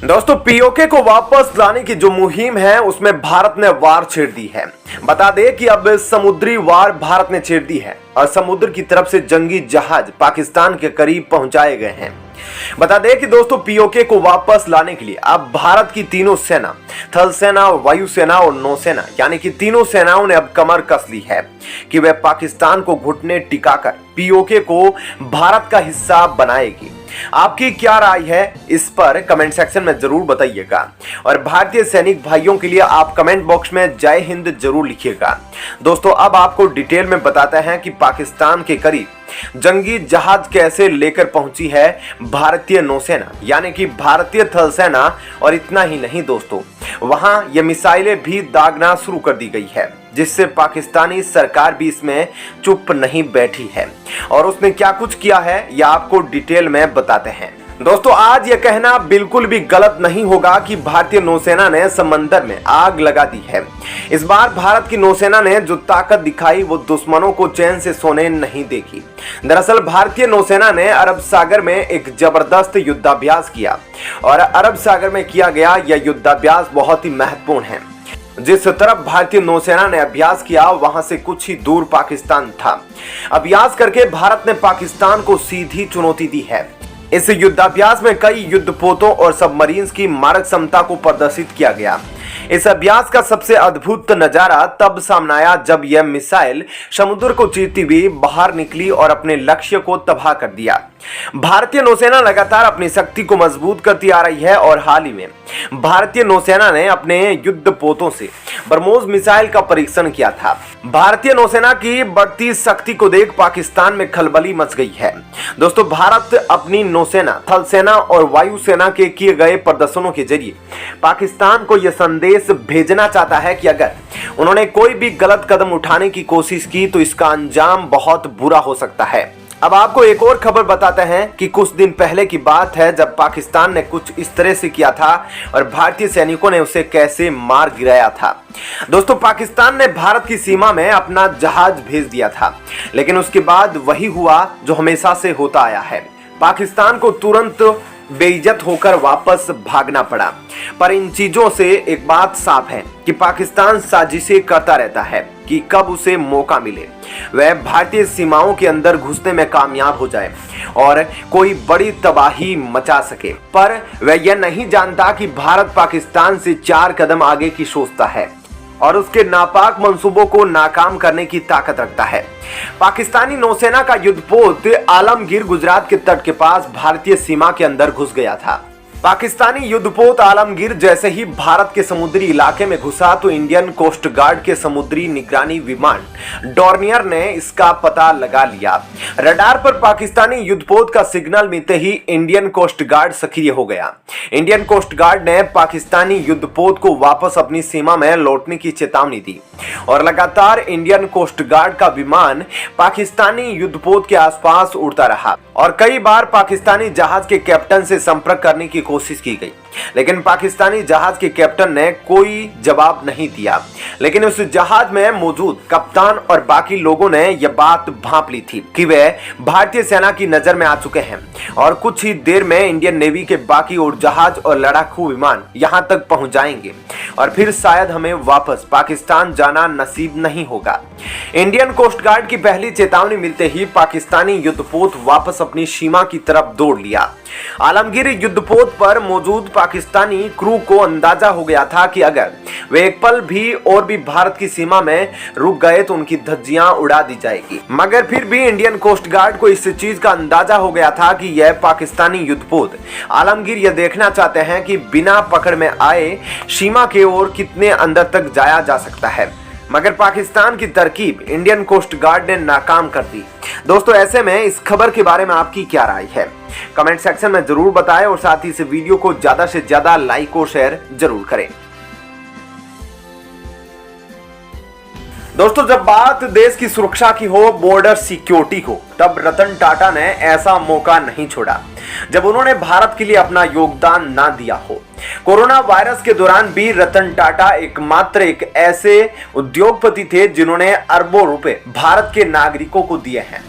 दोस्तों, पीओके को वापस लाने की जो मुहिम है उसमें भारत ने वार छेड़ दी है। बता दें कि अब समुद्री वार भारत ने छेड़ दी है और समुद्र की तरफ से जंगी जहाज पाकिस्तान के करीब पहुंचाए गए हैं। बता दें कि दोस्तों, पीओके को वापस लाने के लिए अब भारत की तीनों सेना, थल सेना, वायुसेना और नौसेना, यानी कि तीनों सेनाओं ने अब कमर कस ली है कि वह पाकिस्तान को घुटने टिकाकर पीओके को भारत का हिस्सा बनाएगी। आपकी क्या राय है इस पर कमेंट सेक्शन में जरूर बताइएगा और भारतीय सैनिक भाइयों के लिए आप कमेंट बॉक्स में जय हिंद जरूर लिखिएगा। दोस्तों, अब आपको डिटेल में बताते हैं कि पाकिस्तान के करीब जंगी जहाज कैसे लेकर पहुंची है भारतीय नौसेना, यानी कि भारतीय थल सेना। और इतना ही नहीं दोस्तों, वहां ये मिसाइलें भी दागना शुरू कर दी गई है, जिससे पाकिस्तानी सरकार भी इसमें चुप नहीं बैठी है और उसने क्या कुछ किया है यह आपको डिटेल में बताते हैं। दोस्तों, आज यह कहना बिल्कुल भी गलत नहीं होगा कि भारतीय नौसेना ने समंदर में आग लगा दी है। इस बार भारत की नौसेना ने जो ताकत दिखाई वो दुश्मनों को चैन से सोने नहीं देगी। दरअसल भारतीय नौसेना ने अरब सागर में एक जबरदस्त युद्धाभ्यास किया और अरब सागर में किया गया यह युद्धाभ्यास बहुत ही महत्वपूर्ण है। जिस तरफ भारतीय नौसेना ने अभ्यास किया वहां से कुछ ही दूर पाकिस्तान था। अभ्यास करके भारत ने पाकिस्तान को सीधी चुनौती दी है। इस युद्धाभ्यास में कई युद्धपोतों और सबमरीन्स की मारक क्षमता को प्रदर्शित किया गया। इस अभ्यास का सबसे अद्भुत नजारा तब सामने आया जब यह मिसाइल समुद्र को चीरती हुई बाहर निकली और अपने लक्ष्य को तबाह कर दिया। भारतीय नौसेना लगातार अपनी शक्ति को मजबूत करती आ रही है और हाल ही में भारतीय नौसेना ने अपने युद्धपोतों से ब्रह्मोस मिसाइल का परीक्षण किया था। भारतीय नौसेना की बढ़ती शक्ति को देख पाकिस्तान में खलबली मच गई है। दोस्तों, भारत अपनी नौसेना, थल सेना और वायुसेना के किए गए प्रदर्शनों के जरिए पाकिस्तान को यह संदेश भेजना चाहता है कि अगर उन्होंने कोई भी गलत कदम उठाने की कोशिश की तो इसका अंजाम बहुत बुरा हो सकता है। अब आपको एक और खबर बताते हैं कि कुछ दिन पहले की बात है जब पाकिस्तान ने कुछ इस तरह से किया था और भारतीय सैनिकों ने उसे कैसे मार गिराया था। दोस्तों, पाकिस्तान ने भारत की सीमा में अपना जहाज भेज दिया था, लेकिन उसके बाद वही हुआ जो हमेशा से होता आया है। पाकिस्तान को तुरंत बेइज्जत होकर वापस भागना पड़ा। पर इन चीजों से एक बात साफ है कि पाकिस्तान साजिशें करता रहता है कि कब उसे मौका मिले वह भारतीय सीमाओं के अंदर घुसने में कामयाब हो जाए और कोई बड़ी तबाही मचा सके। पर वह यह नहीं जानता कि भारत पाकिस्तान से 4 कदम आगे की सोचता है और उसके नापाक मंसूबों को नाकाम करने की ताकत रखता है। पाकिस्तानी नौसेना का युद्धपोत आलमगीर गुजरात के तट के पास भारतीय सीमा के अंदर घुस गया था। पाकिस्तानी युद्धपोत आलमगीर जैसे ही भारत के समुद्री इलाके में घुसा तो इंडियन कोस्ट गार्ड के समुद्री निगरानी विमान डॉर्नियर ने इसका पता लगा लिया। रडार पर पाकिस्तानी युद्धपोत का सिग्नल मिलते ही इंडियन कोस्ट गार्ड सक्रिय हो गया। इंडियन कोस्ट गार्ड ने पाकिस्तानी युद्धपोत को वापस अपनी सीमा में लौटने की चेतावनी दी और लगातार इंडियन कोस्ट गार्ड का विमान पाकिस्तानी युद्धपोत के आसपास उड़ता रहा और कई बार पाकिस्तानी जहाज के कैप्टन से संपर्क करने की कोशिश की गई, लेकिन पाकिस्तानी जहाज के कैप्टन ने कोई जवाब नहीं दिया। लेकिन उस जहाज में मौजूद कप्तान और बाकी लोगों ने यह बात भांप ली थी कि वे भारतीय सेना की नजर में आ चुके हैं और कुछ ही देर में इंडियन नेवी के बाकी और जहाज और लड़ाकू विमान यहां तक पहुंच जाएंगे और फिर शायद हमें वापस पाकिस्तान जाना नसीब नहीं होगा। इंडियन कोस्ट गार्ड की पहली चेतावनी मिलते ही पाकिस्तानी युद्धपोत वापस अपनी सीमा की तरफ दौड़ लिया। आलमगीर युद्धपोत पर मौजूद पाकिस्तानी क्रू को अंदाजा हो गया था कि अगर वे एक पल भी और भी भारत की सीमा में रुक गए तो उनकी धज्जियां उड़ा दी जाएगी। मगर फिर भी इंडियन कोस्ट गार्ड को इस चीज का अंदाजा हो गया था कि यह पाकिस्तानी युद्धपोत आलमगीर यह देखना चाहते हैं कि बिना पकड़ में आए सीमा के ओर कितने अंदर तक जाया जा सकता है। मगर पाकिस्तान की तरकीब इंडियन कोस्ट गार्ड ने नाकाम कर दी। दोस्तों, ऐसे में इस खबर के बारे में आपकी क्या राय है कमेंट सेक्शन में जरूर बताएं और साथ ही इस वीडियो को ज्यादा से ज्यादा लाइक और शेयर जरूर करें। दोस्तों, जब बात देश की सुरक्षा की हो, बॉर्डर सिक्योरिटी हो, तब रतन टाटा ने ऐसा मौका नहीं छोड़ा जब उन्होंने भारत के लिए अपना योगदान ना दिया हो। कोरोना वायरस के दौरान भी रतन टाटा एकमात्र एक ऐसे उद्योगपति थे जिन्होंने अरबों रुपए भारत के नागरिकों को दिए हैं।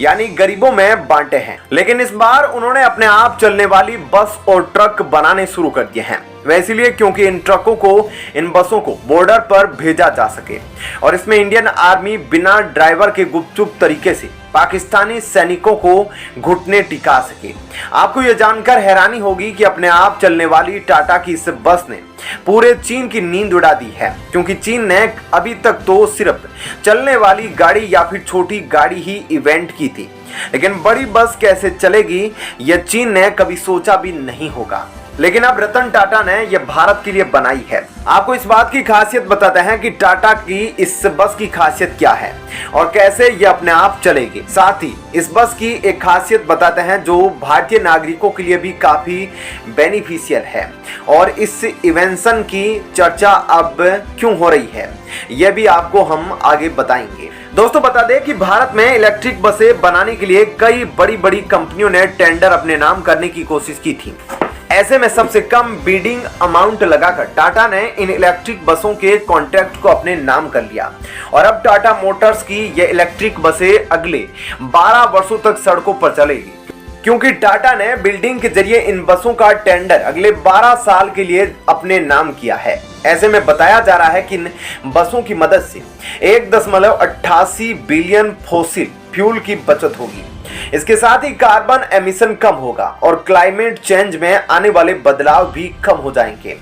यानी गरीबों में बांटे हैं। लेकिन इस बार उन्होंने अपने आप चलने वाली बस और ट्रक बनाने शुरू कर दिए हैं। वह इसलिए क्योंकि इन ट्रकों को, इन बसों को बॉर्डर पर भेजा जा सके और इसमें इंडियन आर्मी बिना ड्राइवर के गुपचुप तरीके से पाकिस्तानी सैनिकों को घुटने टिका सके। आपको यह जानकर हैरानी होगी कि अपने आप चलने वाली टाटा की इस बस ने पूरे चीन की नींद उड़ा दी है, क्योंकि चीन ने अभी तक तो सिर्फ चलने वाली गाड़ी या फिर छोटी गाड़ी ही इवेंट की थी, लेकिन बड़ी बस कैसे चलेगी यह चीन ने कभी सोचा भी नहीं होगा। लेकिन अब रतन टाटा ने यह भारत के लिए बनाई है। आपको इस बात की खासियत बताते हैं कि टाटा की इस बस की खासियत क्या है और कैसे यह अपने आप चलेगी। साथ ही इस बस की एक खासियत बताते हैं जो भारतीय नागरिकों के लिए भी काफी बेनिफिशियल है और इस इन्वेंशन की चर्चा अब क्यों हो रही है यह भी आपको हम आगे बताएंगे। दोस्तों बता दें कि भारत में इलेक्ट्रिक बसें बनाने के लिए कई बड़ी बड़ी कंपनियों ने टेंडर अपने नाम करने की कोशिश की थी। ऐसे में सबसे कम बिडिंग अमाउंट लगाकर टाटा ने इन इलेक्ट्रिक बसों के कॉन्ट्रैक्ट को अपने नाम कर लिया और अब टाटा मोटर्स की ये इलेक्ट्रिक बसें अगले 12 वर्षों तक सड़कों पर चलेगी, क्योंकि टाटा ने बिल्डिंग के जरिए इन बसों का टेंडर अगले 12 साल के लिए अपने नाम किया है। ऐसे में बताया जा रहा है कि इन बसों की मदद से 1.88 बिलियन फॉसिल फ्यूल की बचत होगी। इसके साथ ही कार्बन एमिशन कम होगा और क्लाइमेट चेंज में आने वाले बदलाव भी कम हो जाएंगे।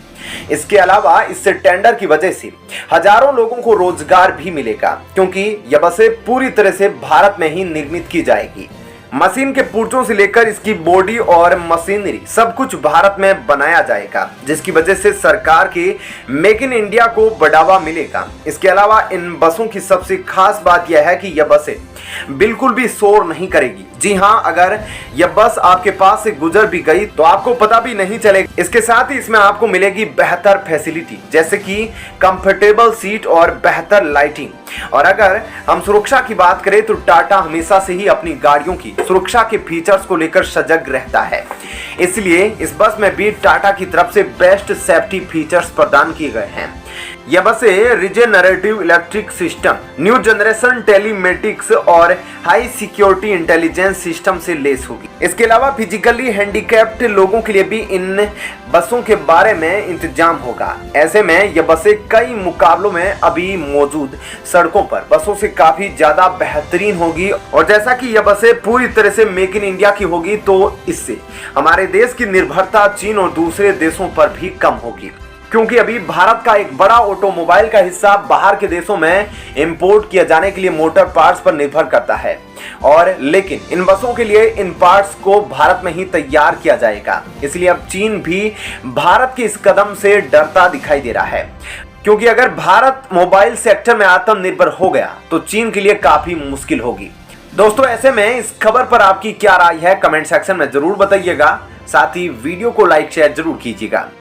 इसके अलावा इससे टेंडर की वजह से हजारों लोगों को रोजगार भी मिलेगा, क्योंकि यह बसें पूरी तरह से भारत में ही निर्मित की जाएगी। मशीन के पुर्जों से लेकर इसकी बॉडी और मशीनरी सब कुछ भारत में बनाया जाएगा, जिसकी वजह से सरकार के मेक इन इंडिया को बढ़ावा मिलेगा। इसके अलावा इन बसों की सबसे खास बात यह है कि यह बसें बिल्कुल भी शोर नहीं करेगी। जी हाँ, अगर यह बस आपके पास से गुजर भी गई तो आपको पता भी नहीं चलेगा। इसके साथ ही इसमें आपको मिलेगी बेहतर फैसिलिटी, जैसे कि कंफर्टेबल सीट और बेहतर लाइटिंग। और अगर हम सुरक्षा की बात करें तो टाटा हमेशा से ही अपनी गाड़ियों की सुरक्षा के फीचर्स को लेकर सजग रहता है, इसलिए इस बस में भी टाटा की तरफ से बेस्ट सेफ्टी फीचर्स प्रदान किए गए हैं। यह बसें regenerative electric system, new generation telematics और हाई सिक्योरिटी इंटेलिजेंस सिस्टम से लेस होगी। इसके अलावा फिजिकली हैंडीकैप्ड लोगों के लिए भी इन बसों के बारे में इंतजाम होगा। ऐसे में यह बसें कई मुकाबलों में अभी मौजूद सड़कों पर बसों से काफी ज्यादा बेहतरीन होगी। और जैसा कि यह बसें पूरी तरह से मेक इन इंडिया की होगी तो इससे हमारे देश की निर्भरता चीन और दूसरे देशों पर भी कम होगी, क्योंकि अभी भारत का एक बड़ा ऑटोमोबाइल का हिस्सा बाहर के देशों में इंपोर्ट किया जाने के लिए मोटर पार्ट्स पर निर्भर करता है। और लेकिन इन बसों के लिए इन पार्ट्स को भारत में ही तैयार किया जाएगा, इसलिए अब चीन भी भारत के इस कदम से डरता दिखाई दे रहा है, क्योंकि अगर भारत मोबाइल सेक्टर में आत्मनिर्भर हो गया तो चीन के लिए काफी मुश्किल होगी। दोस्तों ऐसे में इस खबर पर आपकी क्या राय है कमेंट सेक्शन में जरूर बताइएगा। साथ ही वीडियो को लाइक शेयर जरूर कीजिएगा।